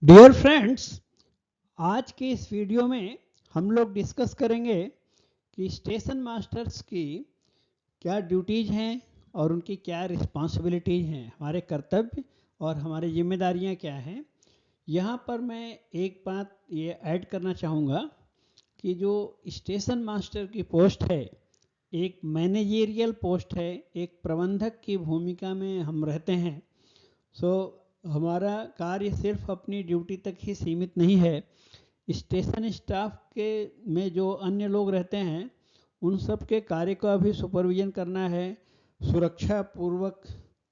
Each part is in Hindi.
डियर फ्रेंड्स, आज के इस वीडियो में हम लोग डिस्कस करेंगे कि स्टेशन मास्टर्स की क्या ड्यूटीज़ हैं और उनकी क्या रिस्पॉन्सिबिलिटीज़ हैं, हमारे कर्तव्य और हमारी जिम्मेदारियां क्या हैं। यहाँ पर मैं एक बात ये ऐड करना चाहूँगा कि जो स्टेशन मास्टर की पोस्ट है एक मैनेजेरियल पोस्ट है, एक प्रबंधक की भूमिका में हम रहते हैं। सो हमारा कार्य सिर्फ अपनी ड्यूटी तक ही सीमित नहीं है। स्टेशन स्टाफ के में जो अन्य लोग रहते हैं उन सब के कार्य का भी सुपरविजन करना है, सुरक्षा पूर्वक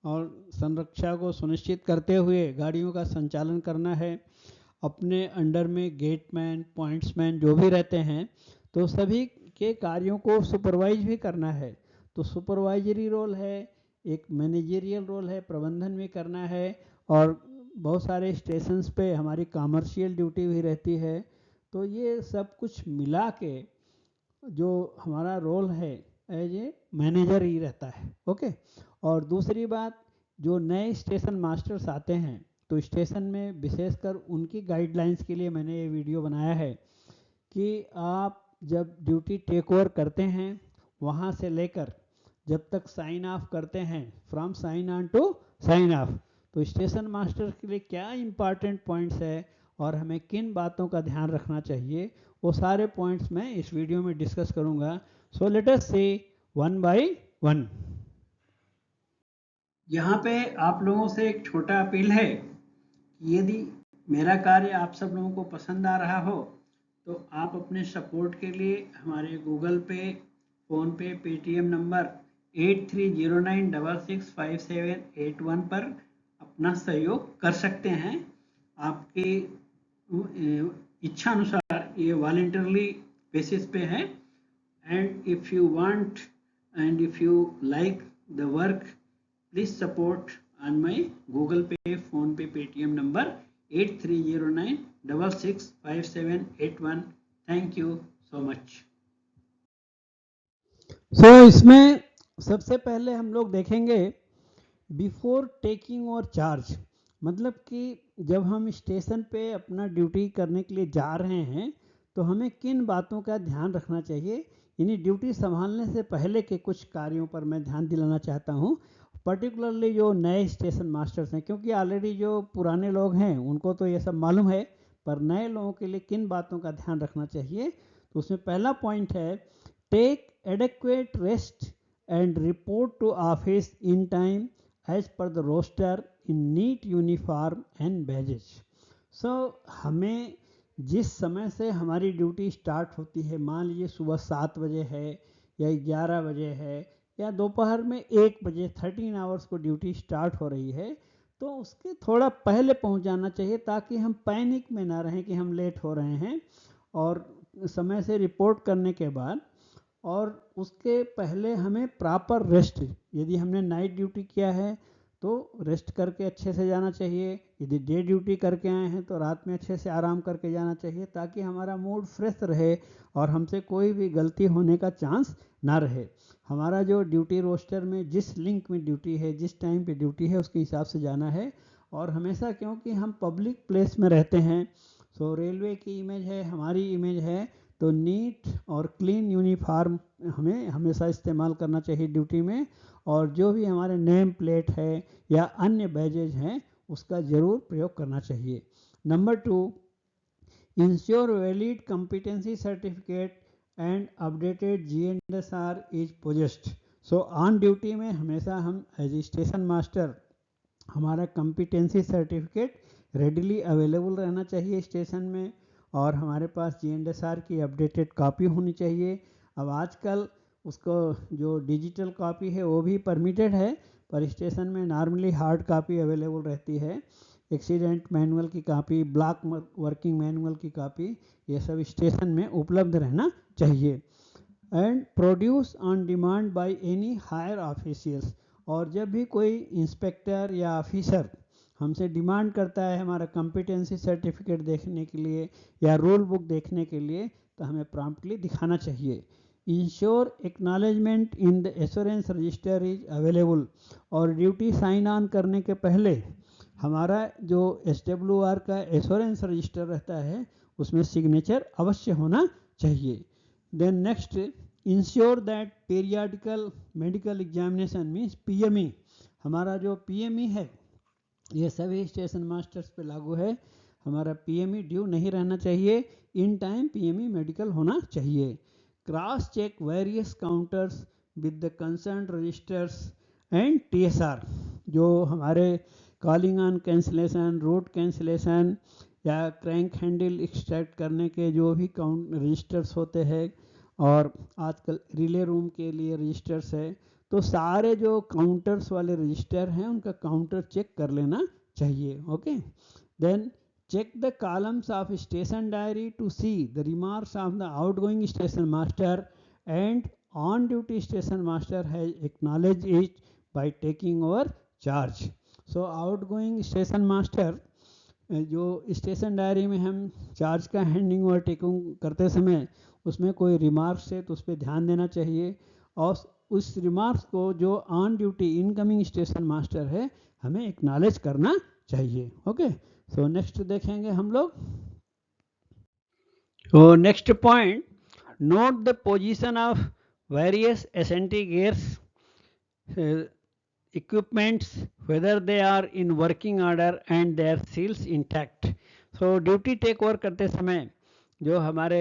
और संरक्षा को सुनिश्चित करते हुए गाड़ियों का संचालन करना है। अपने अंडर में गेटमैन, पॉइंट्समैन जो भी रहते हैं तो सभी के कार्यों को सुपरवाइज भी करना है। तो सुपरवाइजरी रोल है, एक मैनेजरियल रोल है, प्रबंधन भी करना है। और बहुत सारे स्टेशंस पे हमारी कॉमर्शियल ड्यूटी भी रहती है। तो ये सब कुछ मिला के जो हमारा रोल है एज ए मैनेजर ही रहता है। ओके। और दूसरी बात, जो नए स्टेशन मास्टर्स आते हैं तो स्टेशन में विशेषकर उनकी गाइडलाइंस के लिए मैंने ये वीडियो बनाया है कि आप जब ड्यूटी टेक ओवर करते हैं वहाँ से लेकर जब तक साइन ऑफ करते हैं, from sign on to sign off, तो स्टेशन मास्टर के लिए क्या इंपॉर्टेंट पॉइंट्स है और हमें किन बातों का ध्यान रखना चाहिए, वो सारे पॉइंट्स मैं इस वीडियो में डिस्कस करूंगा। So let us see one by one. यहाँ पे आप लोगों से एक छोटा अपील है कि यदि मेरा कार्य आप सब लोगों को पसंद आ रहा हो तो आप अपने सपोर्ट के लिए हमारे गूगल पे, फ़ोनपे, पेटीएम नंबर 8309665781 पर अपना सहयोग कर सकते हैं। आपकी इच्छा अनुसार ये वॉलंटरली बेसिस पे है। And if you want and if you like the work, please support on my Google Pay, Phone Pay, Paytm number 8309665781। Thank you so much। इसमें सबसे पहले हम लोग देखेंगे बिफोर टेकिंग और चार्ज, मतलब कि जब हम स्टेशन पे अपना ड्यूटी करने के लिए जा रहे हैं तो हमें किन बातों का ध्यान रखना चाहिए। यानी ड्यूटी संभालने से पहले के कुछ कार्यों पर मैं ध्यान दिलाना चाहता हूँ, पर्टिकुलरली जो नए स्टेशन मास्टर्स हैं, क्योंकि ऑलरेडी जो पुराने लोग हैं उनको तो ये सब मालूम है, पर नए लोगों के लिए किन बातों का ध्यान रखना चाहिए। तो उसमें पहला पॉइंट है, take adequate rest and report to office in time as per the roster in neat uniform and badges. So हमें जिस समय से हमारी ड्यूटी स्टार्ट होती है, मान लीजिए सुबह 7 बजे है या 11 बजे है या दोपहर में 1 बजे, 13 आवर्स को ड्यूटी स्टार्ट हो रही है, तो उसके थोड़ा पहले पहुंच जाना चाहिए ताकि हम पैनिक में ना रहें कि हम लेट हो रहे हैं। और समय से रिपोर्ट करने के बाद और उसके पहले हमें प्रॉपर रेस्ट, यदि हमने नाइट ड्यूटी किया है तो रेस्ट करके अच्छे से जाना चाहिए, यदि डे ड्यूटी करके आए हैं तो रात में अच्छे से आराम करके जाना चाहिए ताकि हमारा मूड फ्रेश रहे और हमसे कोई भी गलती होने का चांस ना रहे। हमारा जो ड्यूटी रोस्टर में जिस लिंक में ड्यूटी है, जिस टाइम पे ड्यूटी है, उसके हिसाब से जाना है। और हमेशा, क्योंकि हम पब्लिक प्लेस में रहते हैं, सो रेलवे की इमेज है, हमारी इमेज है, तो नीट और क्लीन यूनिफॉर्म हमें हमेशा इस्तेमाल करना चाहिए ड्यूटी में। और जो भी हमारे नेम प्लेट है या अन्य बैजेज हैं उसका ज़रूर प्रयोग करना चाहिए। Number 2, ensure valid competency certificate and updated GNSR is possessed. So on duty में हमेशा हम एज स्टेशन मास्टर हमारा कॉम्पिटेंसी सर्टिफिकेट रेडिली अवेलेबल रहना चाहिए स्टेशन में, और हमारे पास GNSR की अपडेटेड कॉपी होनी चाहिए। अब आजकल उसको जो डिजिटल कॉपी है वो भी परमिटेड है, पर स्टेशन में नॉर्मली हार्ड कॉपी अवेलेबल रहती है। एक्सीडेंट मैनुअल की कॉपी, ब्लॉक वर्किंग मैनुअल की कॉपी, ये सब स्टेशन में उपलब्ध रहना चाहिए। And produce on demand by any higher officials. और जब भी कोई इंस्पेक्टर या ऑफिसर हमसे डिमांड करता है हमारा कॉम्पिटेंसी सर्टिफिकेट देखने के लिए या रूल बुक देखने के लिए, तो हमें प्रॉम्प्टली दिखाना चाहिए। Ensure acknowledgement in the assurance register is available. और ड्यूटी साइन ऑन करने के पहले हमारा जो SWR का एश्योरेंस रजिस्टर रहता है उसमें सिग्नेचर अवश्य होना चाहिए। Then next, ensure that periodical medical examination means PME, हमारा जो PME है ये सभी स्टेशन मास्टर्स पे लागू है। हमारा PME ड्यू नहीं रहना चाहिए, इन टाइम PME मेडिकल होना चाहिए। Cross check various counters with the concern registers and TSR, जो हमारे calling on cancellation, route cancellation या क्रैंक हैंडल एक्सट्रैक्ट करने के जो भी काउंट रजिस्टर्स होते हैं, और आजकल रिले रूम के लिए रजिस्टर्स है, तो सारे जो काउंटर्स वाले रजिस्टर हैं उनका काउंटर चेक कर लेना चाहिए। Okay, then check the columns of station diary to see the remarks of the outgoing station master and on duty station master has acknowledge it by taking over charge. So outgoing station master, जो स्टेशन डायरी में हम चार्ज का हैंडिंग ओवर टेकिंग करते समय उसमें कोई रिमार्क्स है तो उस पर ध्यान देना चाहिए, और उस रिमार्क्स को जो on duty incoming station master है हमें एक्नॉलेज करना चाहिए। ओके, सो नेक्स्ट देखेंगे हम लोग। तो next point, note the position of various S and T gears equipments whether they are in working order and their seals intact। so duty take over करते समय जो हमारे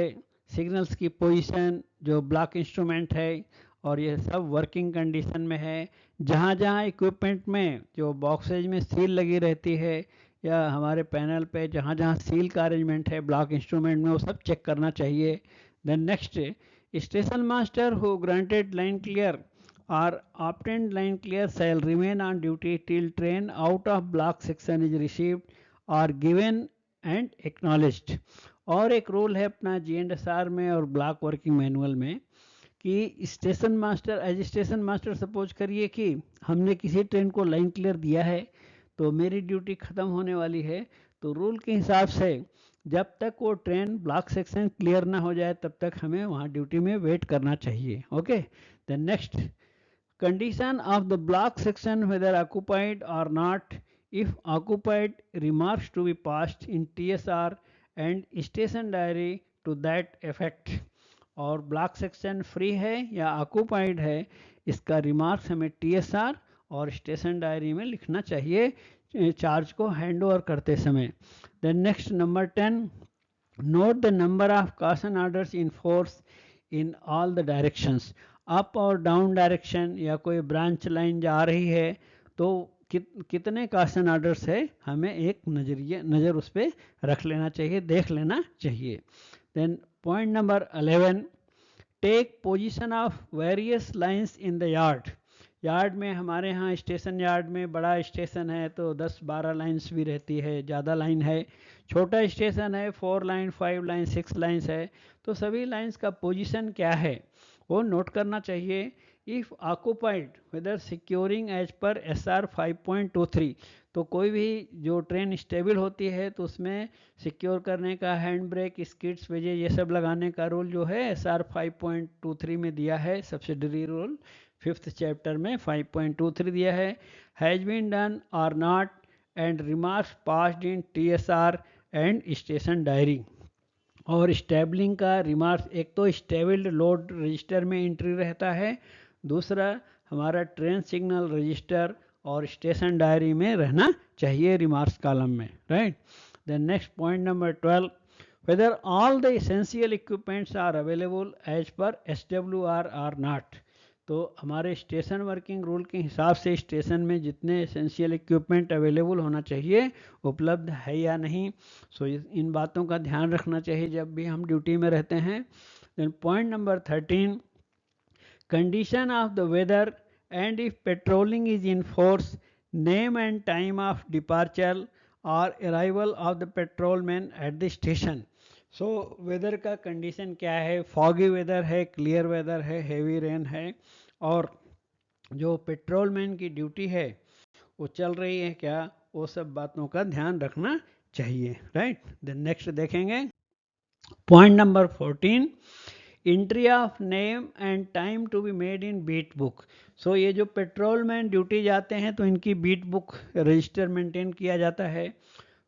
सिग्नल्स की पोजीशन, जो ब्लॉक इंस्ट्रूमेंट है और ये सब वर्किंग कंडीशन में है। जहाँ जहाँ इक्विपमेंट में जो बॉक्सेज में सील लगी रहती है या हमारे पैनल पे जहाँ जहाँ सील का अरेंजमेंट है ब्लॉक इंस्ट्रूमेंट में, वो सब चेक करना चाहिए। Then next, station master who granted line clear or obtained line clear shall remain on duty till train out of block section is received or given and acknowledged। और एक रूल है अपना GNSR में और ब्लॉक वर्किंग मैनुअल में कि station master, as station master suppose करिए कि हमने किसी ट्रेन को लाइन क्लियर दिया है तो मेरी ड्यूटी ख़त्म होने वाली है, तो रूल के हिसाब से जब तक वो ट्रेन ब्लॉक सेक्शन क्लियर ना हो जाए तब तक हमें वहाँ ड्यूटी में वेट करना चाहिए। Okay, then next, condition of the block section whether occupied or not, if occupied remarks to be passed in TSR and station diary to that effect। और ब्लॉक सेक्शन फ्री है या ऑक्यूपाइड है इसका रिमार्क्स हमें TSR और स्टेशन डायरी में लिखना चाहिए चार्ज को हैंड ओवर करते समय। Then next number 10, note the number of caution orders in force in all the directions. Up और डाउन डायरेक्शन या कोई ब्रांच लाइन जा रही है तो कितने कॉशन ऑर्डर्स है हमें एक नज़र उस पर रख लेना चाहिए, देख लेना चाहिए। Then point number 11, take position of various lines in the yard. Yard में हमारे यहाँ स्टेशन यार्ड में बड़ा स्टेशन है तो 10-12 लाइंस भी रहती है, ज़्यादा लाइन है। छोटा स्टेशन है 4 लाइन 5 लाइन 6 लाइंस है, तो सभी लाइंस का पोजीशन क्या है वो नोट करना चाहिए। If occupied whether securing as per SR 5.23, तो कोई भी जो ट्रेन स्टेबल होती है तो उसमें सिक्योर करने का हैंड ब्रेक, स्किड्स वेजे ये सब लगाने का रूल जो है SR 5.23 में दिया है, सब्सिडरी रूल 5th चैप्टर में 5.23 दिया है। हैज़ बीन डन और not and remarks passed in TSR and station diary. और स्टेबलिंग का रिमार्क्स, एक तो स्टेबल्ड लोड रजिस्टर में एंट्री रहता है, दूसरा हमारा ट्रेन सिग्नल रजिस्टर और स्टेशन डायरी में रहना चाहिए रिमार्क्स कॉलम में, right. Then next point number 12, whether all the essential equipments are available as per SWR are not. तो हमारे स्टेशन वर्किंग रूल के हिसाब से स्टेशन में जितने एसेंशियल इक्विपमेंट अवेलेबल होना चाहिए उपलब्ध है या नहीं, सो इन बातों का ध्यान रखना चाहिए जब भी हम ड्यूटी में रहते हैं। Then point number 13, condition of the weather and if patrolling is in force, name and time of departure और arrival of the patrolman at the station. So weather का कंडीशन क्या है, फॉगी वेदर है, क्लियर वेदर है, हेवी रेन है, और जो पेट्रोलमैन की ड्यूटी है वो चल रही है क्या, वो सब बातों का ध्यान रखना चाहिए, राइट। देन नेक्स्ट देखेंगे point number 14, entry of name and time to be made in beat book. So ये जो पेट्रोलमैन ड्यूटी जाते हैं तो इनकी बीट बुक रजिस्टर मेंटेन किया जाता है।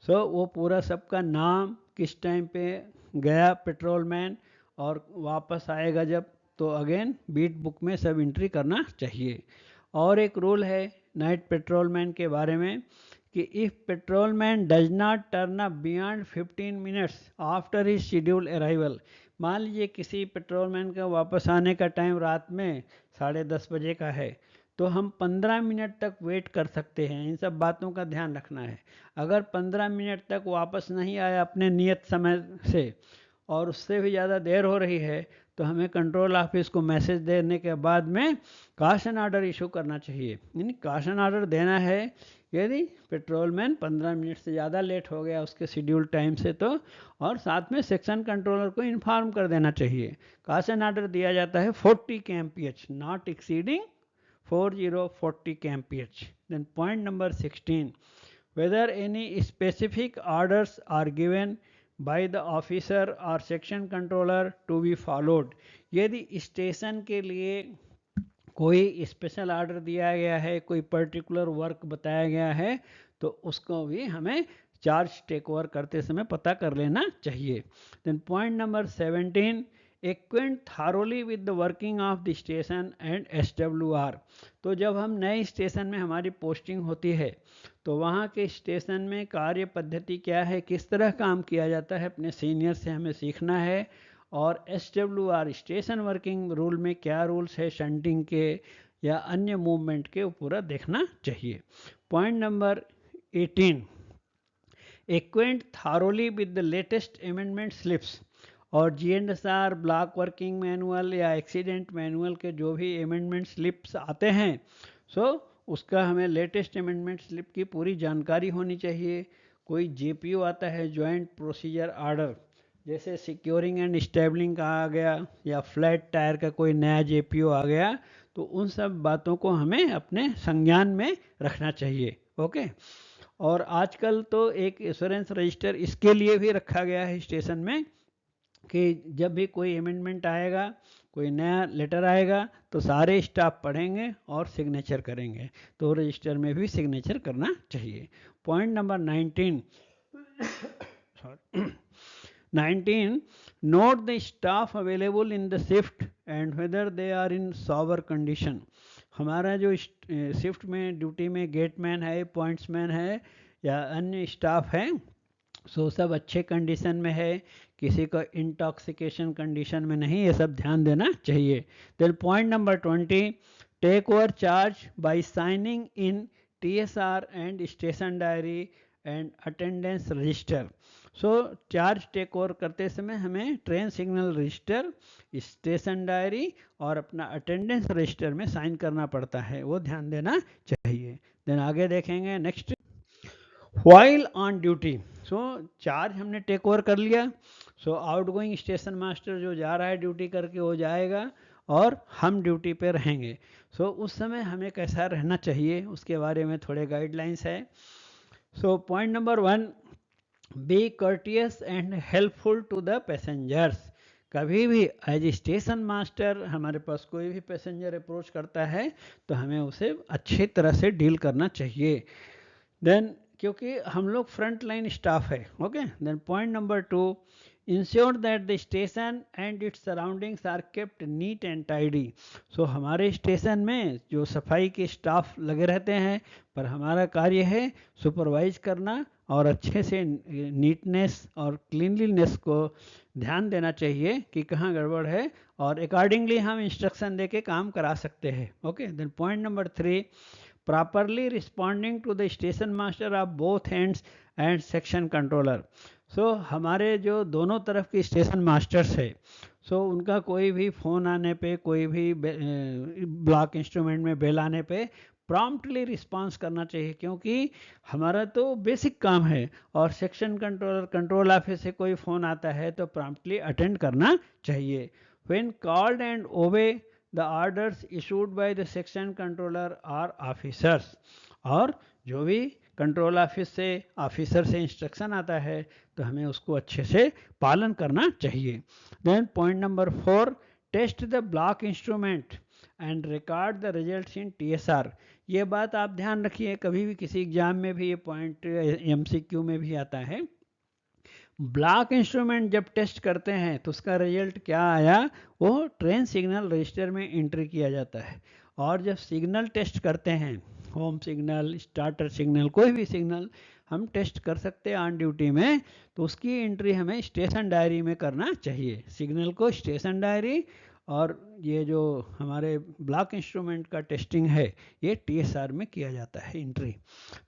सो वो पूरा सबका नाम, किस टाइम पे गया पेट्रोलमैन और वापस आएगा जब, तो अगेन बीट बुक में सब एंट्री करना चाहिए। और एक रूल है नाइट पेट्रोलमैन के बारे में कि if patrolman does not turn up beyond 15 minutes after his schedule arrival. मान लीजिए किसी पेट्रोलमैन का वापस आने का टाइम रात में 10:30 बजे का है, तो हम 15 मिनट तक वेट कर सकते हैं। इन सब बातों का ध्यान रखना है। अगर 15 मिनट तक वापस नहीं आया अपने नियत समय से और उससे भी ज़्यादा देर हो रही है, तो हमें कंट्रोल ऑफिस को मैसेज देने के बाद में काशन ऑर्डर इशू करना चाहिए। यानी काशन ऑर्डर देना है यदि पेट्रोलमैन 15 मिनट से ज़्यादा लेट हो गया उसके शेड्यूल टाइम से, तो और साथ में सेक्शन कंट्रोलर को इन्फॉर्म कर देना चाहिए। काशन ऑर्डर दिया जाता है 40 kmph, not exceeding 40 kmph। Then point number 16, whether any specific orders are given by the officer or section controller to be followed। यदि स्टेशन के लिए कोई स्पेशल ऑर्डर दिया गया है, कोई पर्टिकुलर वर्क बताया गया है, तो उसको भी हमें चार्ज टेक ओवर करते समय पता कर लेना चाहिए। Then point number 17, acquaint thoroughly with the working of the station and SWR। तो जब हम नए स्टेशन में हमारी पोस्टिंग होती है तो वहाँ के स्टेशन में कार्य पद्धति क्या है, किस तरह काम किया जाता है, अपने सीनियर से हमें सीखना है। और SWR स्टेशन वर्किंग रूल में क्या रूल्स है शंटिंग के या अन्य मूवमेंट के, वो पूरा देखना चाहिए। Point number 18, acquaint thoroughly with the latest amendment slips. और GNSR, ब्लॉक वर्किंग मैनुअल या एक्सीडेंट मैनुअल के जो भी अमेंडमेंट स्लिप्स आते हैं, सो उसका हमें लेटेस्ट अमेंडमेंट स्लिप की पूरी जानकारी होनी चाहिए। कोई JPO आता है, जॉइंट प्रोसीजर ऑर्डर, जैसे सिक्योरिंग एंड स्टेबलिंग का आ गया या फ्लैट टायर का कोई नया JPO आ गया, तो उन सब बातों को हमें अपने संज्ञान में रखना चाहिए। ओके। और आजकल तो एक इंश्योरेंस रजिस्टर इसके लिए भी रखा गया है स्टेशन में कि जब भी कोई अमेंडमेंट आएगा, कोई नया लेटर आएगा, तो सारे स्टाफ पढ़ेंगे और सिग्नेचर करेंगे, तो रजिस्टर में भी सिग्नेचर करना चाहिए। Point number 19 19, note the staff available in the shift and whether they are in sober condition। हमारा जो शिफ्ट में ड्यूटी में गेटमैन है, पॉइंट्समैन है या अन्य स्टाफ है, सो सब अच्छे कंडीशन में है, किसी का इंटॉक्सिकेशन कंडीशन में नहीं, ये सब ध्यान देना चाहिए। Then point number 20, take over charge by signing in TSR and station diary and attendance register. So charge take over करते समय हमें train signal register, station diary और अपना अटेंडेंस रजिस्टर में साइन करना पड़ता है, वो ध्यान देना चाहिए। देन आगे देखेंगे next, while on duty. So charge हमने टेक ओवर कर लिया, सो आउटगोइंग स्टेशन मास्टर जो जा रहा है ड्यूटी करके वो जाएगा और हम ड्यूटी पे रहेंगे। सो उस समय हमें कैसा रहना चाहिए उसके बारे में थोड़े गाइडलाइंस है। So point number 1, be courteous and helpful to the passengers. कभी भी एज स्टेशन मास्टर हमारे पास कोई भी पैसेंजर अप्रोच करता है तो हमें उसे अच्छी तरह से डील करना चाहिए। देन क्योंकि हम लोग फ्रंट लाइन स्टाफ है। Okay. Then point number 2, ensure that the station and its surroundings are kept neat and tidy. So हमारे स्टेशन में जो सफाई के स्टाफ लगे रहते हैं, पर हमारा कार्य है सुपरवाइज करना और अच्छे से नीटनेस और क्लीनलीनेस को ध्यान देना चाहिए कि कहाँ गड़बड़ है, और अकॉर्डिंगली हम इंस्ट्रक्शन दे के काम करा सकते हैं। Okay. Then point number 3, properly responding to the station master of both ends and section controller। सो हमारे जो दोनों तरफ के स्टेशन मास्टर्स है, सो उनका कोई भी फ़ोन आने पे, कोई भी ब्लॉक इंस्ट्रूमेंट में बेल आने पे प्रॉम्प्टली रिस्पांस करना चाहिए, क्योंकि हमारा तो बेसिक काम है। और सेक्शन कंट्रोलर, कंट्रोल ऑफिस से कोई फ़ोन आता है तो प्रॉम्प्टली अटेंड करना चाहिए। व्हेन कॉल्ड एंड ओबे the orders issued by the section controller or officers। और जो भी कंट्रोल ऑफिस से, ऑफिसर से इंस्ट्रक्शन आता है तो हमें उसको अच्छे से पालन करना चाहिए। Then point number 4, test the block instrument and record the results in TSR। ये बात आप ध्यान रखिए, कभी भी किसी एग्जाम में भी ये पॉइंट MCQ में भी आता है। ब्लॉक इंस्ट्रूमेंट जब टेस्ट करते हैं तो उसका रिजल्ट क्या आया, वो ट्रेन सिग्नल रजिस्टर में एंट्री किया जाता है। और जब सिग्नल टेस्ट करते हैं, होम सिग्नल, स्टार्टर सिग्नल, कोई भी सिग्नल हम टेस्ट कर सकते हैं ऑन ड्यूटी में, तो उसकी एंट्री हमें स्टेशन डायरी में करना चाहिए। सिग्नल को स्टेशन डायरी, और ये जो हमारे ब्लॉक इंस्ट्रूमेंट का टेस्टिंग है ये TSR में किया जाता है entry.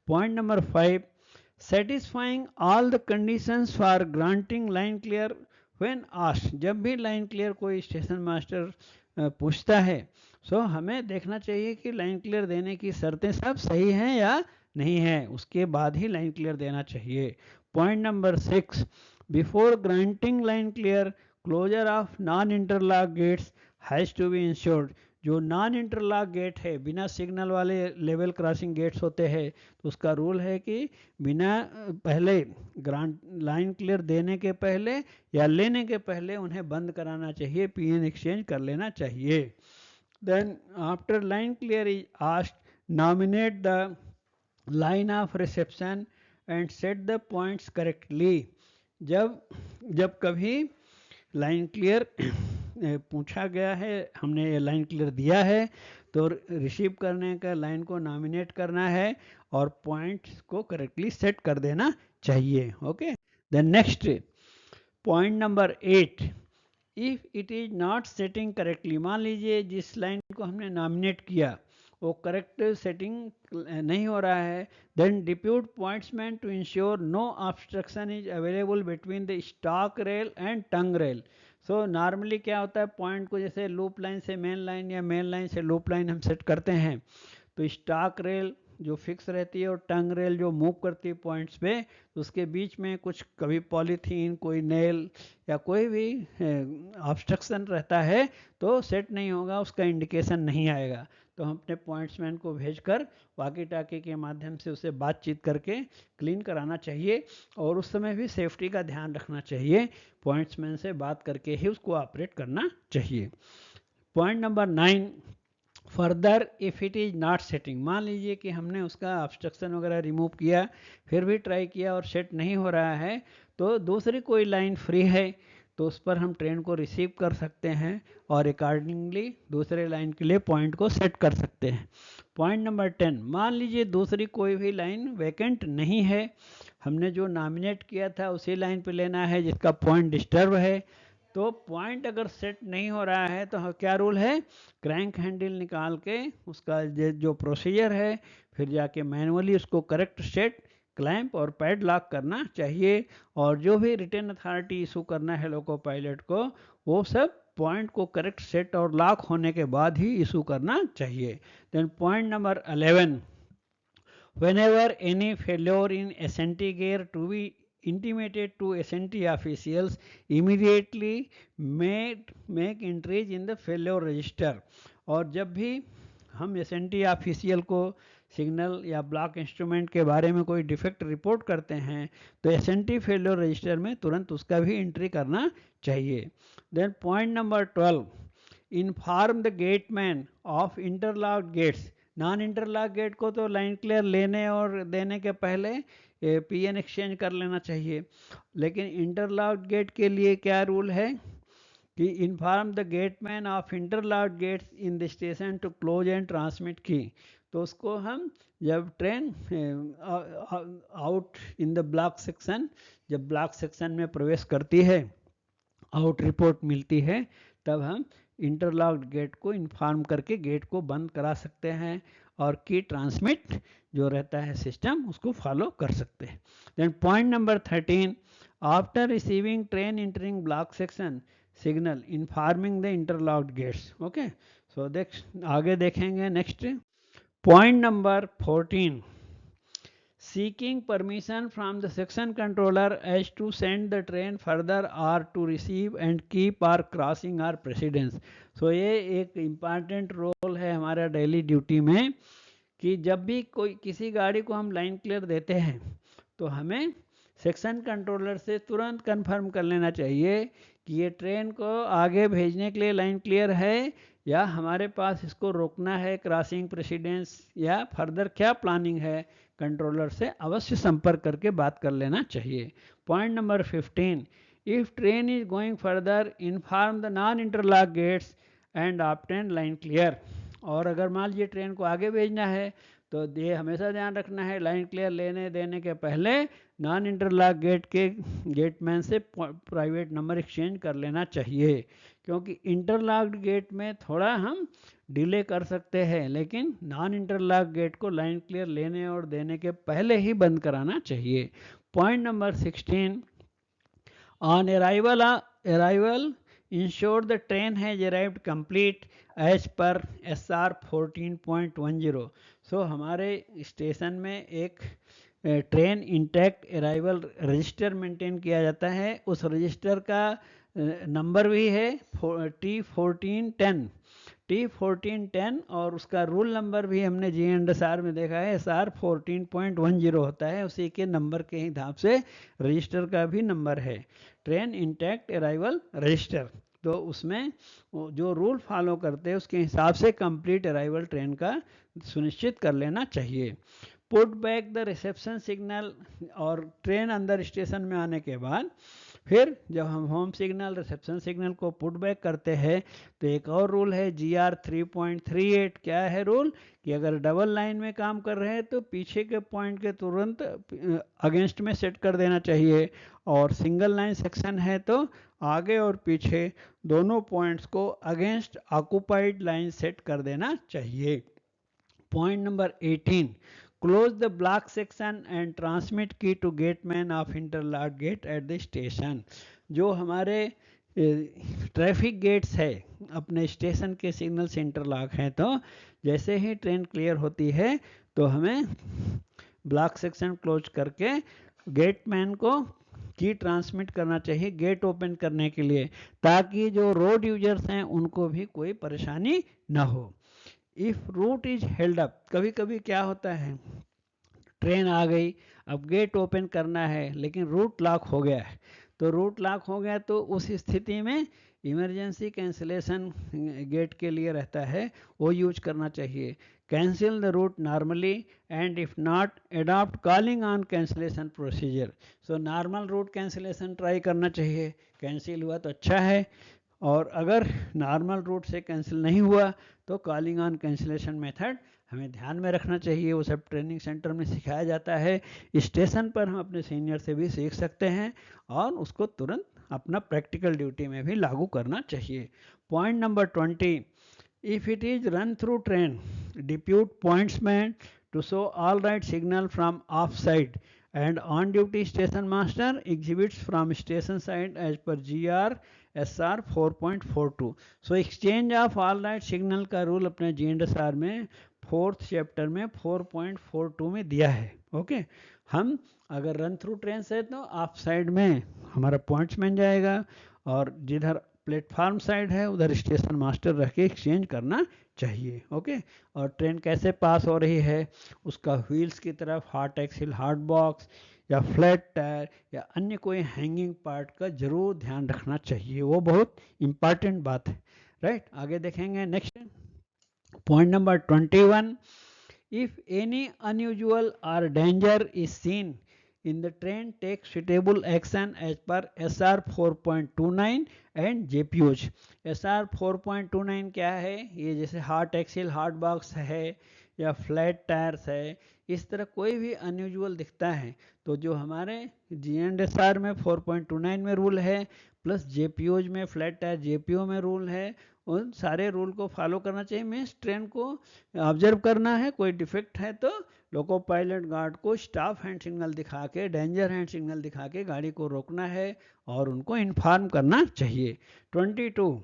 Point number 5, satisfying all the conditions for granting line clear when asked. जब भी लाइन क्लियर कोई स्टेशन मास्टर पूछता है, सो हमें देखना चाहिए कि लाइन क्लियर देने की शर्तें सब सही हैं या नहीं है, उसके बाद ही लाइन क्लियर देना चाहिए। Point number 6, before granting line clear closure of non interlock gates has to be ensured. जो नॉन इंटरलॉक गेट है, बिना सिग्नल वाले लेवल क्रॉसिंग गेट्स होते हैं, तो उसका रूल है कि बिना पहले ग्रांट लाइन क्लियर देने के पहले या लेने के पहले उन्हें बंद कराना चाहिए, PN एक्सचेंज कर लेना चाहिए। Then after line clear is asked, nominate the line of reception and set the points correctly. जब कभी लाइन क्लियर पूछा गया है, हमने ये लाइन क्लियर दिया है, तो रिसीव करने का लाइन को नॉमिनेट करना है और पॉइंट्स को करेक्टली सेट कर देना चाहिए। Okay, then next point number 8, if it is not setting correctly. मान लीजिए जिस लाइन को हमने नॉमिनेट किया वो करेक्ट सेटिंग नहीं हो रहा है, then depute pointsman to ensure no obstruction is available between the stock rail and tongue rail. So normally क्या होता है, पॉइंट को जैसे लूप लाइन से मेन लाइन या मेन लाइन से लूप लाइन हम सेट करते हैं, तो स्टॉक रेल जो फिक्स रहती है और टंग रेल जो मूव करती है पॉइंट्स पे, तो उसके बीच में कुछ कभी पॉलीथीन, कोई नेल या कोई भी ऑब्स्ट्रक्शन रहता है तो सेट नहीं होगा, उसका इंडिकेशन नहीं आएगा। तो हम अपने पॉइंट्समैन को भेजकर वाकी टाकी के माध्यम से उसे बातचीत करके क्लीन कराना चाहिए, और उस समय भी सेफ्टी का ध्यान रखना चाहिए, पॉइंट्समैन से बात करके ही उसको ऑपरेट करना चाहिए। Point number 9, further if it is not setting. मान लीजिए कि हमने उसका ऑब्स्ट्रक्शन वगैरह रिमूव किया, फिर भी ट्राई किया और सेट नहीं हो रहा है, तो दूसरी कोई लाइन फ्री है तो उस पर हम ट्रेन को रिसीव कर सकते हैं और अकॉर्डिंगली दूसरे लाइन के लिए पॉइंट को सेट कर सकते हैं। पॉइंट नंबर 10, मान लीजिए दूसरी कोई भी लाइन वैकेंट नहीं है, हमने जो नॉमिनेट किया था उसी लाइन पे लेना है जिसका पॉइंट डिस्टर्ब है, तो पॉइंट अगर सेट नहीं हो रहा है तो क्या रूल है, क्रैंक हैंडल निकाल के उसका जो प्रोसीजर है फिर जाके मैनुअली उसको करेक्ट सेट, क्लैंप और पैड लॉक करना चाहिए, और जो भी रिटर्न अथॉरिटी इशू करना है लोको पायलट को, वो सब पॉइंट को करेक्ट सेट और लॉक होने के बाद ही इशू करना चाहिए। Then point number 11, whenever any failure in SNT gear to be intimated to SNT officials, immediately make entries in the failure register। और जब भी हम SNT ऑफिशियल को सिग्नल या ब्लॉक इंस्ट्रूमेंट के बारे में कोई डिफेक्ट रिपोर्ट करते हैं तो SNT फेलियर रजिस्टर में तुरंत उसका भी एंट्री करना चाहिए। Then point number 12, inform the gateman of interlock gates. Non interlock gate को तो लाइन क्लियर लेने और देने के पहले PN एक्सचेंज कर लेना चाहिए, लेकिन इंटरलॉक गेट के लिए क्या रूल है कि inform the gateman of interlock gates in the station to close and transmit की। तो उसको हम जब train out in the block section, जब ब्लॉक सेक्शन में प्रवेश करती है, आउट रिपोर्ट मिलती है, तब हम इंटरलॉक्ड गेट को इन्फॉर्म करके गेट को बंद करा सकते हैं और की ट्रांसमिट जो रहता है सिस्टम उसको फॉलो कर सकते हैं। Then point number 13, after receiving train entering block section signal informing the interlocked gates. Okay, so आगे देखेंगे next point number 14, seeking permission from the section controller as to send the train further or to receive and keep or crossing or precedence। so ये एक इम्पॉर्टेंट रोल है हमारा डेली ड्यूटी में कि जब भी कोई किसी गाड़ी को हम लाइन क्लियर देते हैं तो हमें सेक्शन कंट्रोलर से तुरंत कंफर्म कर लेना चाहिए कि ये ट्रेन को आगे भेजने के लिए लाइन क्लियर है या हमारे पास इसको रोकना है, क्रॉसिंग प्रेसिडेंस या फर्दर क्या प्लानिंग है। कंट्रोलर से अवश्य संपर्क करके बात कर लेना चाहिए। Point number 15, if train is going further inform the non interlock gates and obtain line clear. और अगर मान लीजिए ट्रेन को आगे भेजना है तो ये हमेशा ध्यान रखना है, लाइन क्लियर लेने देने के पहले नॉन इंटरलॉक गेट के गेटमैन से प्राइवेट नंबर एक्सचेंज कर लेना चाहिए, क्योंकि इंटरलॉक्ड गेट में थोड़ा हम डिले कर सकते हैं, लेकिन नॉन इंटरलॉक गेट को लाइन क्लियर लेने और देने के पहले ही बंद कराना चाहिए। Point number 16, on arrival ensure the train has arrived complete as per SR 14.10। सो हमारे स्टेशन में एक train intact arrival register maintain किया जाता है। उस रजिस्टर का नंबर भी है T1410 और उसका रूल नंबर भी हमने GNSR में देखा है, SR 14.10 होता है। उसी के नंबर के हिसाब से रजिस्टर का भी नंबर है, ट्रेन इंटैक्ट अराइवल रजिस्टर। तो उसमें जो रूल फॉलो करते हैं उसके हिसाब से कंप्लीट अराइवल ट्रेन का सुनिश्चित कर लेना चाहिए। Put back the reception signal, और ट्रेन अंदर स्टेशन में आने के बाद फिर जब हम होम सिग्नल रिसेप्शन सिग्नल को पुट बैक करते हैं तो एक और रूल है GR 3.38। क्या है रूल कि अगर डबल लाइन में काम कर रहे हैं तो पीछे के पॉइंट के तुरंत अगेंस्ट में सेट कर देना चाहिए, और सिंगल लाइन सेक्शन है तो आगे और पीछे दोनों पॉइंट्स को अगेंस्ट ऑक्युपाइड लाइन सेट कर देना चाहिए। Point number 18, close the block section and transmit key to gateman of interlock gate at the station। जो हमारे ट्रैफिक गेट्स है अपने स्टेशन के सिग्नल से इंटरलॉक हैं, तो जैसे ही ट्रेन क्लियर होती है तो हमें ब्लॉक सेक्शन क्लोज करके गेटमैन को की ट्रांसमिट करना चाहिए गेट ओपन करने के लिए, ताकि जो रोड यूजर्स हैं उनको भी कोई परेशानी ना हो। If route is held up, कभी कभी क्या होता है ट्रेन आ गई, अब गेट ओपन करना है लेकिन रूट लॉक हो गया है, तो रूट लॉक हो गया तो उस स्थिति में इमरजेंसी कैंसिलेशन गेट के लिए रहता है, वो यूज करना चाहिए। Cancel the route normally and if not adopt calling on cancellation procedure. So normal route cancellation try करना चाहिए, कैंसिल हुआ तो अच्छा है, और अगर नॉर्मल रूट से कैंसिल नहीं हुआ तो कॉलिंग ऑन कैंसिलेशन मेथड हमें ध्यान में रखना चाहिए। वो सब ट्रेनिंग सेंटर में सिखाया जाता है, स्टेशन पर हम अपने सीनियर से भी सीख सकते हैं और उसको तुरंत अपना प्रैक्टिकल ड्यूटी में भी लागू करना चाहिए। Point number 20, if it is run through train depute pointsman to show all right signal from off side and on duty station master exhibits from station side as per GR SR 4.42। So exchange of all right signal का रूल अपने GNSR में 4th चैप्टर में 4.42 में दिया है। ओके, हम अगर रन थ्रू ट्रेन से तो ऑफ साइड में हमारा पॉइंट्समैन जाएगा और जिधर प्लेटफार्म साइड है उधर स्टेशन मास्टर रह के एक्सचेंज करना चाहिए। ओके, और ट्रेन कैसे पास हो रही है उसका व्हील्स की तरफ हार्ड एक्सिल हार्ड बॉक्स या फ्लैट टायर या अन्य कोई हैंगिंग पार्ट का जरूर ध्यान रखना चाहिए, वो बहुत इंपॉर्टेंट बात है। राइट, आगे देखेंगे next point number 21, if any unusual or danger is seen in the train take suitable action as per SR 4.29 and JPOs। SR 4.29 क्या है, ये जैसे हार्ड एक्सिल हार्ड बॉक्स है या फ्लैट टायर्स है, इस तरह कोई भी अनयूजुअल दिखता है तो जो हमारे GNSR में 4.29 में रूल है प्लस JPOs में फ्लैट टायर JPO में रूल है, उन सारे रूल को फॉलो करना चाहिए। मीन्स ट्रेन को ऑब्जर्व करना है, कोई डिफेक्ट है तो लोको पायलट गार्ड को स्टॉप हैंड सिग्नल दिखा के डेंजर हैंड सिग्नल दिखा के गाड़ी को रोकना है और उनको इन्फॉर्म करना चाहिए। 22,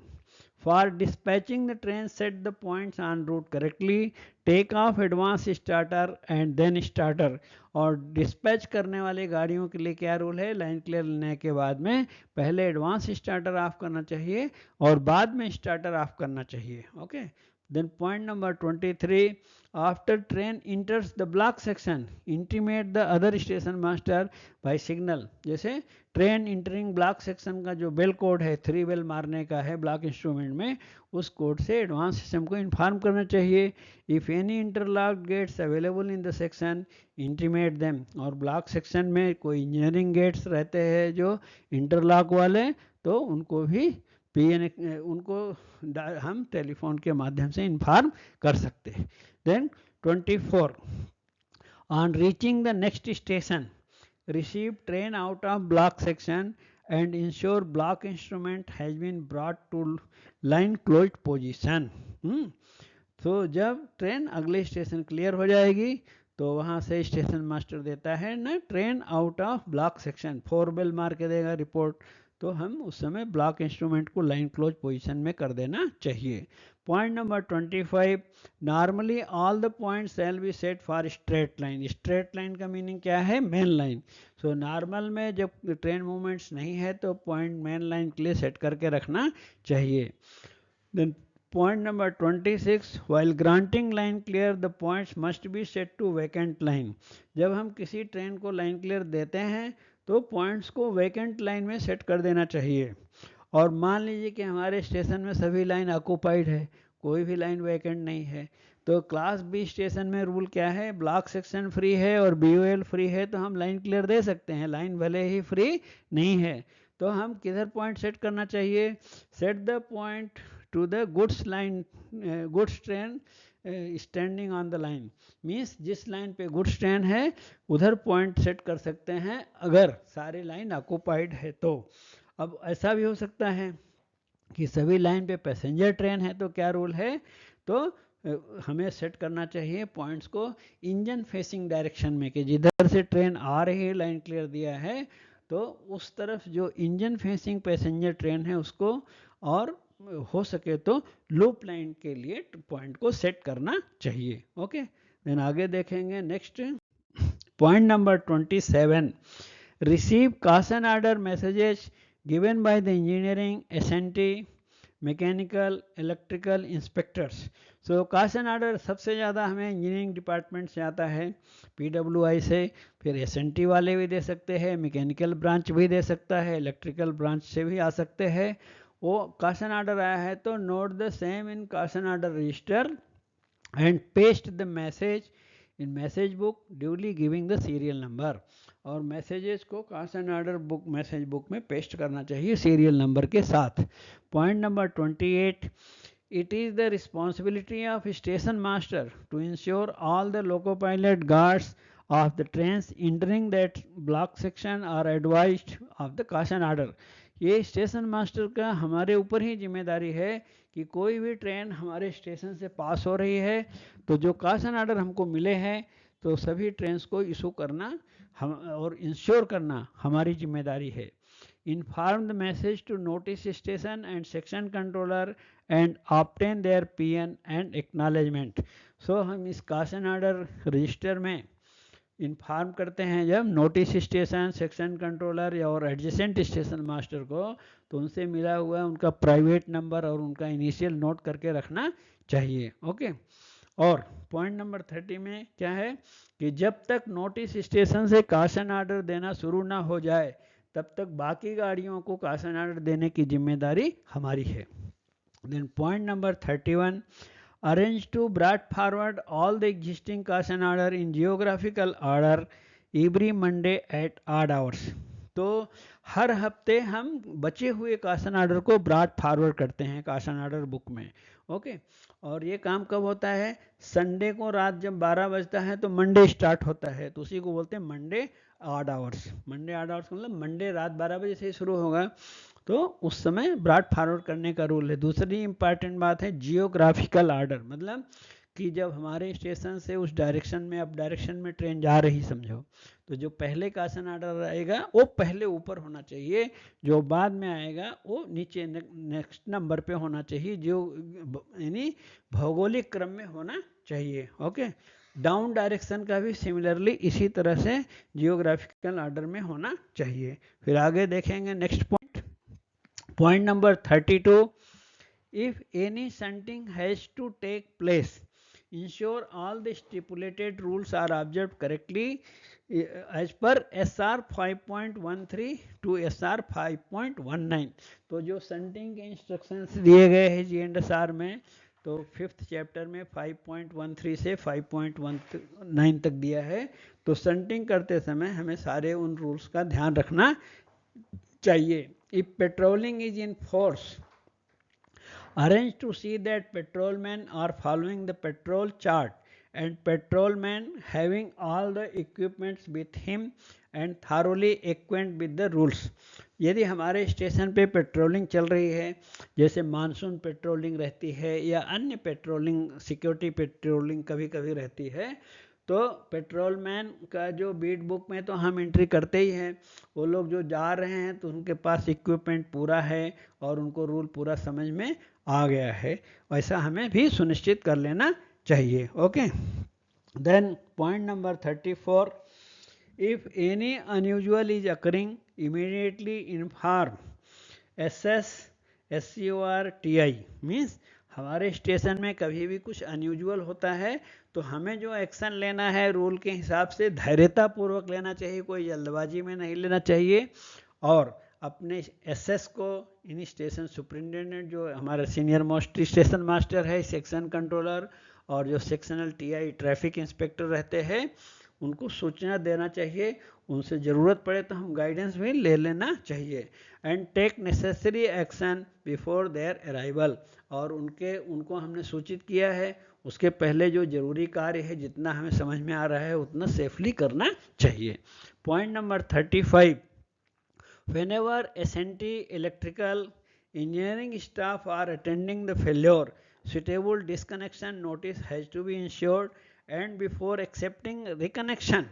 for dispatching the train set the points on route correctly, take off advance starter and then starter. और डिस्पैच करने वाली गाड़ियों के लिए क्या रूल है, लाइन क्लियर लेने के बाद में पहले एडवांस स्टार्टर ऑफ करना चाहिए और बाद में स्टार्टर ऑफ करना चाहिए। Okay, Then point number 23, after train enters the block section, intimate the other station master by signal. जैसे ट्रेन इंटरिंग ब्लॉक सेक्शन का जो बेल कोड है, 3 बेल मारने का है ब्लॉक इंस्ट्रूमेंट में, उस कोड से एडवांस सिस्टम को इन्फॉर्म करना चाहिए. If any interlock gates available in the section, intimate them. और ब्लॉक सेक्शन में कोई इंजीनियरिंग गेट्स रहते हैं जो इंटरलॉक वाले, तो उनको भी उनको हम टेलीफोन के माध्यम से इन्फॉर्म कर सकते हैं. Then 24, on reaching the next station, receive train out of block section and ensure block instrument has been brought to line close position. तो जब ट्रेन अगले स्टेशन क्लियर हो जाएगी तो वहाँ से स्टेशन मास्टर देता है ना train out of block section, 4 bell मार के देगा रिपोर्ट, तो हम उस समय ब्लॉक इंस्ट्रूमेंट को लाइन क्लोज पोजीशन में कर देना चाहिए. Point number 25, normally all the points shall be set for straight line. Straight line का मीनिंग क्या है? Main line. सो नॉर्मल में जब ट्रेन मूवमेंट्स नहीं है तो पॉइंट मेन लाइन के लिए सेट करके रखना चाहिए. Then point number 26, while granting line clear the points must be set to vacant line. जब हम किसी ट्रेन को लाइन क्लियर देते हैं तो पॉइंट्स को वैकेंट लाइन में सेट कर देना चाहिए. और मान लीजिए कि हमारे स्टेशन में सभी लाइन ऑक्यूपाइड है, कोई भी लाइन वैकेंट नहीं है, तो क्लास बी स्टेशन में रूल क्या है? ब्लॉक सेक्शन फ्री है और BOL फ्री है, तो हम लाइन क्लियर दे सकते हैं. लाइन भले ही फ्री नहीं है तो हम किधर पॉइंट सेट करना चाहिए? Set the point two the goods line, goods train standing on the line. Means जिस लाइन पे गुड्स ट्रेन है उधर पॉइंट सेट कर सकते हैं अगर सारी लाइन ऑक्यूपाइड है तो. अब ऐसा भी हो सकता है कि सभी लाइन पे पैसेंजर ट्रेन है, तो क्या रूल है? तो हमें सेट करना चाहिए पॉइंट्स को इंजन फेसिंग डायरेक्शन में, कि जिधर से ट्रेन आ रही है लाइन क्लियर दिया है तो उस तरफ जो इंजन फेसिंग पैसेंजर ट्रेन है उसको, और हो सके तो लूप लाइन के लिए पॉइंट को सेट करना चाहिए. ओके, देन आगे देखेंगे. Next point number 27, receive caution order messages given by the engineering SNT mechanical electrical inspectors. So caution order सबसे ज़्यादा हमें इंजीनियरिंग डिपार्टमेंट से आता है, PWI से, फिर SNT वाले भी दे सकते हैं, मैकेनिकल ब्रांच भी दे सकता है, इलेक्ट्रिकल ब्रांच से भी आ सकते हैं. वो कॉशन ऑर्डर आया है तो note the same in caution order register and paste the message in message book duly giving the serial number. और मैसेजेस को caution order book message book में पेस्ट करना चाहिए सीरियल नंबर के साथ. Point number 28, it is the responsibility of station master to ensure all the loco pilot guards of the trains entering that block section are advised of the caution order. ये स्टेशन मास्टर का हमारे ऊपर ही जिम्मेदारी है कि कोई भी ट्रेन हमारे स्टेशन से पास हो रही है तो जो कॉशन ऑर्डर हमको मिले हैं तो सभी ट्रेन्स को इशू करना हम और इंश्योर करना हमारी जिम्मेदारी है. Inform the message to notice station and section controller and obtain their PN and acknowledgement. So हम इस कॉशन ऑर्डर रजिस्टर में इन्फॉर्म करते हैं जब नोटिस स्टेशन, सेक्शन कंट्रोलर या और एडजेसेंट स्टेशन मास्टर को, तो उनसे मिला हुआ उनका प्राइवेट नंबर और उनका इनिशियल नोट करके रखना चाहिए. ओके. और पॉइंट नंबर 30 में क्या है कि जब तक नोटिस स्टेशन से कॉशन ऑर्डर देना शुरू ना हो जाए तब तक बाकी गाड़ियों को कॉशन ऑर्डर देने की जिम्मेदारी हमारी है. Then point number 31, arrange to brought forward all the existing caution order in geographical order every Monday at odd hours. तो हर हफ्ते हम बचे हुए कॉशन ऑर्डर को ब्रॉट फॉरवर्ड करते हैं कॉशन ऑर्डर बुक में. ओके. और ये काम कब होता है? संडे को रात जब 12 बजता है तो मंडे स्टार्ट होता है, तो उसी को बोलते हैं Monday odd hours. Monday odd hours मतलब मंडे रात 12 बजे से शुरू होगा तो उस समय ब्रॉट फॉरवर्ड करने का रूल है. दूसरी इंपॉर्टेंट बात है जियोग्राफिकल ऑर्डर, मतलब कि जब हमारे स्टेशन से उस डायरेक्शन में अब डायरेक्शन में ट्रेन जा रही समझो, तो जो पहले कॉशन ऑर्डर आएगा वो पहले ऊपर होना चाहिए, जो बाद में आएगा वो नीचे नेक्स्ट नंबर पे होना चाहिए, जो यानी भौगोलिक क्रम में होना चाहिए. ओके. डाउन डायरेक्शन का भी सिमिलरली इसी तरह से जियोग्राफिकल ऑर्डर में होना चाहिए. फिर आगे देखेंगे next point. Point number 32, If any shunting has to take place, ensure all the stipulated rules are observed correctly as per SR 5.13 to SR 5.19। तो जो शंटिंग के इंस्ट्रक्शंस दिए गए हैं GNSR में, तो 5th चैप्टर में 5.13 से 5.19 तक दिया है। तो शंटिंग करते समय हमें सारे उन रूल्स का ध्यान रखना चाहिए। If patrolling is in force, arrange to see that patrolmen are following the patrol chart and patrolmen having all the equipments with him and thoroughly acquainted with the rules। यदि हमारे स्टेशन पे पेट्रोलिंग चल रही है, जैसे मानसून पेट्रोलिंग रहती है या अन्य पेट्रोलिंग, सिक्योरिटी पेट्रोलिंग कभी कभी रहती है, तो पेट्रोलमैन का जो बीट बुक में तो हम एंट्री करते ही हैं, वो लोग जो जा रहे हैं तो उनके पास इक्विपमेंट पूरा है और उनको रूल पूरा समझ में आ गया है, ऐसा हमें भी सुनिश्चित कर लेना चाहिए। Okay, then point number 34, if any unusual is occurring immediately inform SS SCORTI। Means हमारे स्टेशन में कभी भी कुछ अनयूजुअल होता है तो हमें जो एक्शन लेना है रूल के हिसाब से धैर्यता पूर्वक लेना चाहिए, कोई जल्दबाजी में नहीं लेना चाहिए। और अपने SS को, इन स्टेशन सुपरिटेंडेंट जो हमारा सीनियर मोस्ट स्टेशन मास्टर है, सेक्शन कंट्रोलर और जो सेक्शनल TI ट्रैफिक इंस्पेक्टर रहते हैं, उनको सूचना देना चाहिए। उनसे ज़रूरत पड़े तो हम गाइडेंस भी ले लेना चाहिए। And take necessary action before their arrival, और उनको हमने सूचित किया है, उसके पहले जो जरूरी कार्य है जितना हमें समझ में आ रहा है उतना सेफली करना चाहिए। Point number 35, whenever S&T electrical engineering staff are attending the failure, suitable disconnection notice has to be ensured and before accepting reconnection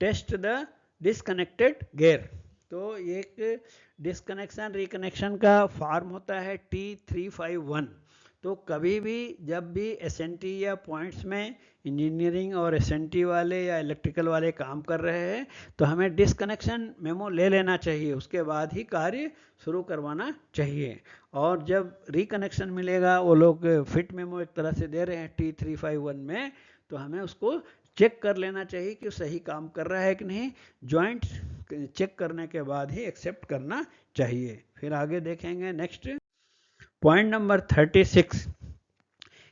test the disconnected gear। तो एक डिस्कनेक्शन रिकनेक्शन का फॉर्म होता है T351। तो कभी भी जब भी S&T या पॉइंट्स में इंजीनियरिंग और S&T वाले या इलेक्ट्रिकल वाले काम कर रहे हैं तो हमें डिस्कनेक्शन मेमो ले लेना चाहिए, उसके बाद ही कार्य शुरू करवाना चाहिए। और जब रिकनेक्शन मिलेगा, वो लोग फिट मेमो एक तरह से दे रहे हैं T351 में, तो हमें उसको चेक कर लेना चाहिए कि सही काम कर रहा है कि नहीं। जॉइंट चेक करने के बाद ही एक्सेप्ट करना चाहिए। फिर आगे देखेंगे next point number 36,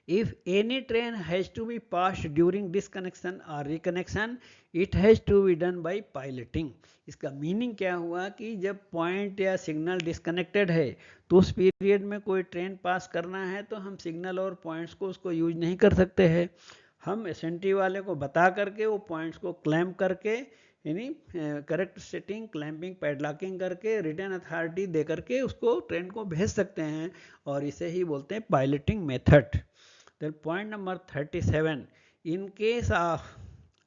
if any train has to be passed during disconnection or reconnection it has to be done by piloting। इसका मीनिंग क्या हुआ कि जब पॉइंट या सिग्नल डिस्कनेक्टेड है तो उस पीरियड में कोई ट्रेन पास करना है तो हम सिग्नल और पॉइंट्स को उसको यूज नहीं कर सकते हैं। हम S&T वाले को बता करके वो पॉइंट्स को क्लैम्प करके, यानी करेक्ट सेटिंग, क्लैंपिंग, पैडलॉकिंग करके रिटर्न अथॉरिटी दे करके उसको ट्रेन को भेज सकते हैं, और इसे ही बोलते हैं piloting method. Then point number 37, in case of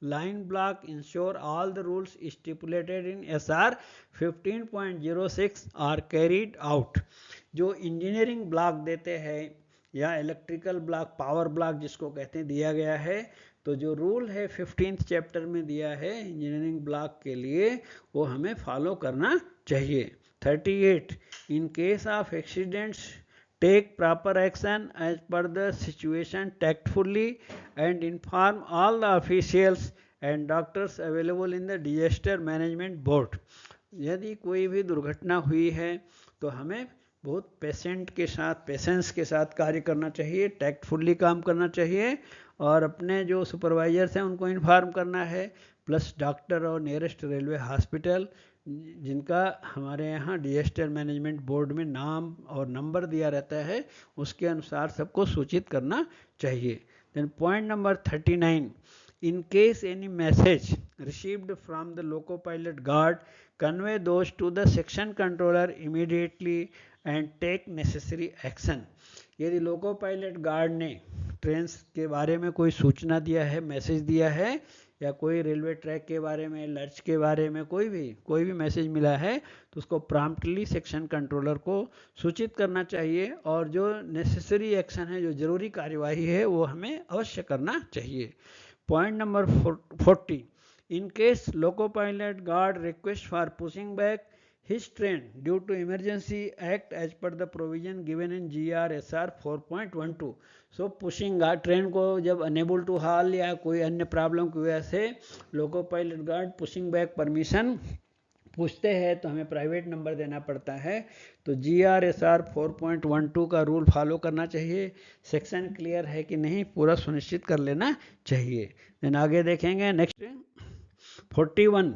line block ensure all the rules stipulated in SR 15.06 are carried out. जो इंजीनियरिंग ब्लॉक देते हैं या इलेक्ट्रिकल ब्लॉक, पावर ब्लॉक जिसको कहते हैं, दिया गया है, तो जो रूल है 15th चैप्टर में दिया है इंजीनियरिंग ब्लॉक के लिए, वो हमें फॉलो करना चाहिए। 38, in case of accidents take proper action as per the situation tactfully and inform all the officials and doctors available in the disaster management board. यदि कोई भी दुर्घटना हुई है तो हमें बहुत पेशेंट के साथ, पेशेंस के साथ कार्य करना चाहिए, टैक्टफुली काम करना चाहिए, और अपने जो सुपरवाइजर्स हैं उनको इन्फॉर्म करना है, प्लस डॉक्टर और नियरेस्ट रेलवे हॉस्पिटल जिनका हमारे यहाँ डिजास्टर मैनेजमेंट बोर्ड में नाम और नंबर दिया रहता है, उसके अनुसार सबको सूचित करना चाहिए। Then point number 39, in case any message received from the loco pilot guard convey those to the section controller immediately and take necessary action। यदि लोको पायलट गार्ड ने ट्रेन के बारे में कोई सूचना दिया है, मैसेज दिया है, या कोई रेलवे ट्रैक के बारे में, लर्च के बारे में कोई भी मैसेज मिला है तो उसको प्रॉम्प्टली सेक्शन कंट्रोलर को सूचित करना चाहिए, और जो नेसेसरी एक्शन है, जो जरूरी कार्यवाही है, वो हमें अवश्य करना चाहिए। Point number 40, in case loco pilot guard request for pushing back his train due to emergency act as per the provision given in GRSR 4.12. So pushing guard train को जब अनेबल टू हाल या कोई अन्य प्रॉब्लम की वजह से loco pilot guard pushing back permission पूछते हैं तो हमें प्राइवेट नंबर देना पड़ता है। तो GRSR 4.12 का रूल फॉलो करना चाहिए। सेक्शन क्लियर है कि नहीं पूरा सुनिश्चित कर लेना चाहिए। देन आगे देखेंगे next 41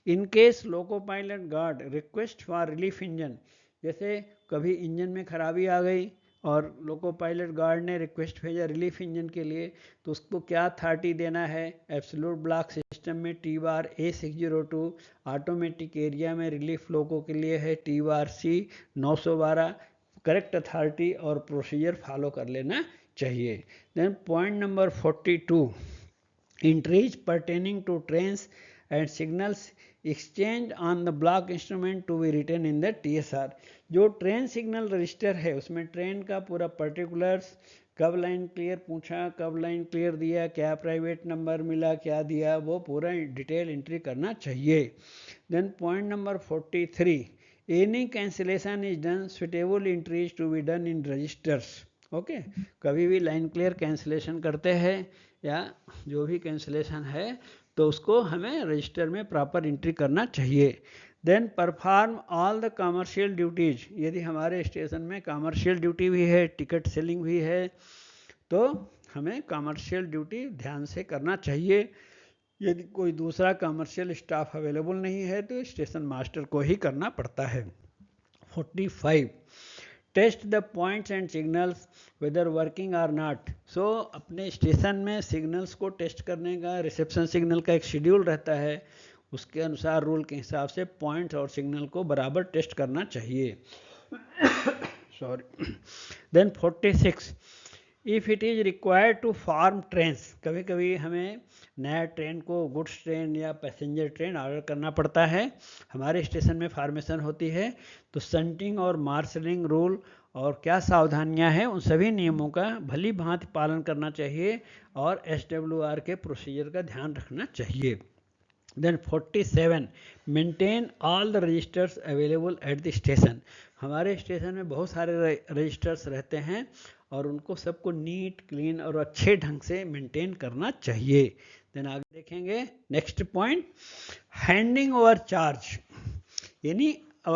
in case loco pilot guard request for relief engine, जैसे कभी इंजन में खराबी आ गई और लोको पायलट गार्ड ने रिक्वेस्ट भेजा रिलीफ इंजन के लिए, तो उसको क्या अथॉरिटी देना है। एब्सोल्यूट ब्लॉक सिस्टम में T-bar A602, ऑटोमेटिक एरिया में रिलीफ लोको के लिए है T-bar C 912। करेक्ट अथॉरिटी और प्रोसीजर फॉलो कर लेना चाहिए। Then point number 42 entries pertaining to trains and signals exchange on the block instrument to be written in the TSR। जो ट्रेन सिग्नल रजिस्टर है उसमें ट्रेन का पूरा पर्टिकुलर्स, कब लाइन क्लियर पूछा, कब लाइन क्लियर दिया, क्या प्राइवेट नंबर मिला, क्या दिया, वो पूरा डिटेल एंट्री करना चाहिए। Then point number 43 any cancellation is done suitable entries to be done in registers. Okay, कभी भी लाइन क्लियर कैंसिलेशन करते हैं या जो भी कैंसिलेशन है तो उसको हमें रजिस्टर में प्रॉपर एंट्री करना चाहिए। Then perform all the commercial duties, यदि हमारे स्टेशन में कमर्शियल ड्यूटी भी है, टिकट सेलिंग भी है, तो हमें कमर्शियल ड्यूटी ध्यान से करना चाहिए। यदि कोई दूसरा कमर्शियल स्टाफ अवेलेबल नहीं है तो स्टेशन मास्टर को ही करना पड़ता है। 45 test the points and signals whether working are not. So अपने स्टेशन में सिग्नल्स को टेस्ट करने का, रिसेप्शन सिग्नल का एक शेड्यूल रहता है, उसके अनुसार रूल के हिसाब से पॉइंट्स और सिग्नल को बराबर टेस्ट करना चाहिए। Sorry. Then 46 if it is required to form trains, कभी कभी हमें नया ट्रेन को गुड्स ट्रेन या पैसेंजर ट्रेन ऑर्डर करना पड़ता है, हमारे स्टेशन में फॉर्मेशन होती है, तो शंटिंग और मार्शलिंग रूल और क्या सावधानियां हैं उन सभी नियमों का भली भांति पालन करना चाहिए और SWR के प्रोसीजर का ध्यान रखना चाहिए। Then 47 maintain all the registers available at the station. हमारे स्टेशन में बहुत सारे रजिस्टर्स रहते हैं और उनको सबको नीट क्लीन और अच्छे ढंग से मेंटेन करना चाहिए। देन आगे देखेंगे next point handing over charge, यानी अब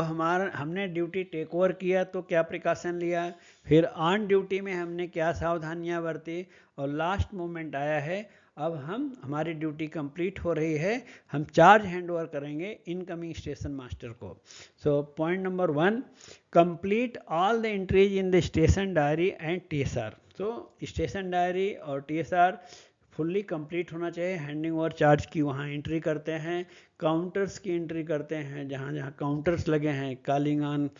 हमने ड्यूटी टेक ओवर किया तो क्या प्रिकॉशन लिया, फिर ऑन ड्यूटी में हमने क्या सावधानियां बरती, और लास्ट मोमेंट आया है अब हमारी ड्यूटी कंप्लीट हो रही है, हम चार्ज हैंड ओवर करेंगे इनकमिंग स्टेशन मास्टर को। सो point number 1 complete all the entries in the station diary and TSR। तो स्टेशन डायरी और TSR फुल्ली कंप्लीट होना चाहिए। हैंडिंग ओवर चार्ज की वहाँ एंट्री करते हैं, काउंटर्स की एंट्री करते हैं, जहाँ जहाँ काउंटर्स लगे हैं, कॉलिंग ऑन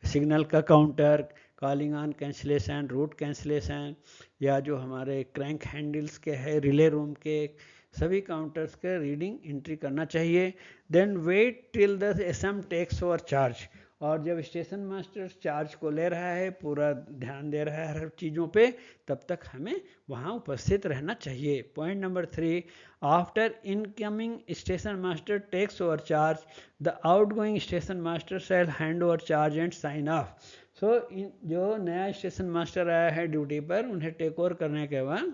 सिग्नल का counter, calling on cancellation, route cancellation, या जो हमारे क्रैंक हैंडल्स के है, रिले रूम के, सभी काउंटर्स के रीडिंग एंट्री करना चाहिए। Then wait till the SM takes over charge, और जब स्टेशन मास्टर चार्ज को ले रहा है, पूरा ध्यान दे रहा है हर चीज़ों पे, तब तक हमें वहाँ उपस्थित रहना चाहिए। Point number 3 after incoming station master takes over charge the outgoing station master shall hand over charge and sign off. So जो नया स्टेशन मास्टर आया है ड्यूटी पर, उन्हें टेक ओवर करने के बाद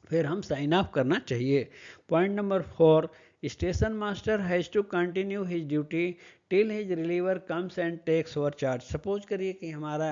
फिर हम साइन ऑफ करना चाहिए। Point number 4 station master has to continue his duty till his reliever comes and takes over charge. Suppose करिए कि हमारा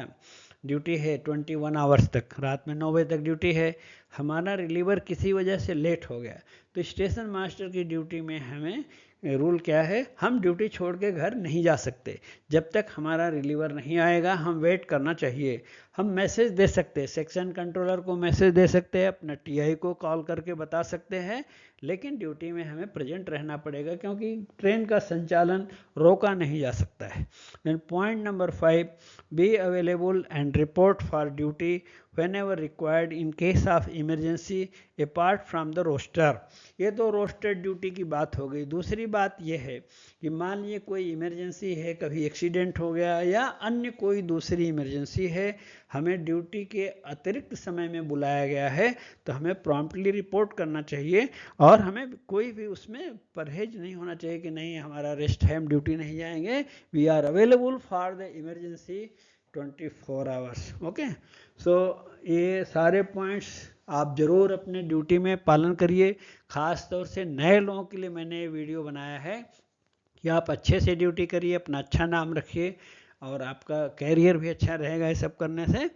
ड्यूटी है 21 आवर्स तक, रात में 9 बजे तक ड्यूटी है, हमारा रिलीवर किसी वजह से लेट हो गया, तो स्टेशन मास्टर की ड्यूटी में हमें रूल क्या है, हम ड्यूटी छोड़ के घर नहीं जा सकते जब तक हमारा रिलीवर नहीं आएगा, हम वेट करना चाहिए। हम मैसेज दे सकते हैं, सेक्शन कंट्रोलर को मैसेज दे सकते हैं, अपना TI को कॉल करके बता सकते हैं, लेकिन ड्यूटी में हमें प्रेजेंट रहना पड़ेगा क्योंकि ट्रेन का संचालन रोका नहीं जा सकता है। Then point number 5 be available and report for duty whenever required in case of emergency apart from the roster। ये तो रोस्टर ड्यूटी की बात हो गई। दूसरी बात ये है कि मान लीजिए कोई इमरजेंसी है, कभी एक्सीडेंट हो गया या अन्य कोई दूसरी इमरजेंसी है, हमें ड्यूटी के अतिरिक्त समय में बुलाया गया है, तो हमें प्रॉम्प्टली रिपोर्ट करना चाहिए और और हमें कोई भी उसमें परहेज नहीं होना चाहिए कि नहीं हमारा रेस्ट है, हम ड्यूटी नहीं जाएंगे. We are available for the emergency 24 hours. Okay, so ये सारे पॉइंट्स आप ज़रूर अपने ड्यूटी में पालन करिए. ख़ास तौर से नए लोगों के लिए मैंने ये वीडियो बनाया है कि आप अच्छे से ड्यूटी करिए, अपना अच्छा नाम रखिए और आपका कैरियर भी अच्छा रहेगा ये सब करने से.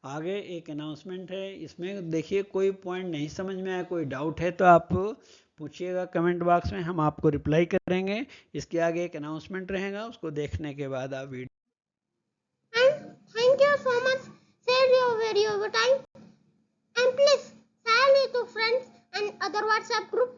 आगे एक अनाउंसमेंट है, इसमें देखिए कोई पॉइंट नहीं समझ में आया, कोई डाउट है तो आप पूछिएगा कमेंट बॉक्स में, हम आपको रिप्लाई करेंगे. इसके आगे एक अनाउंसमेंट रहेगा, उसको देखने के बाद आप video. Thank you so much. Share your video time and please share it to friends and other WhatsApp group.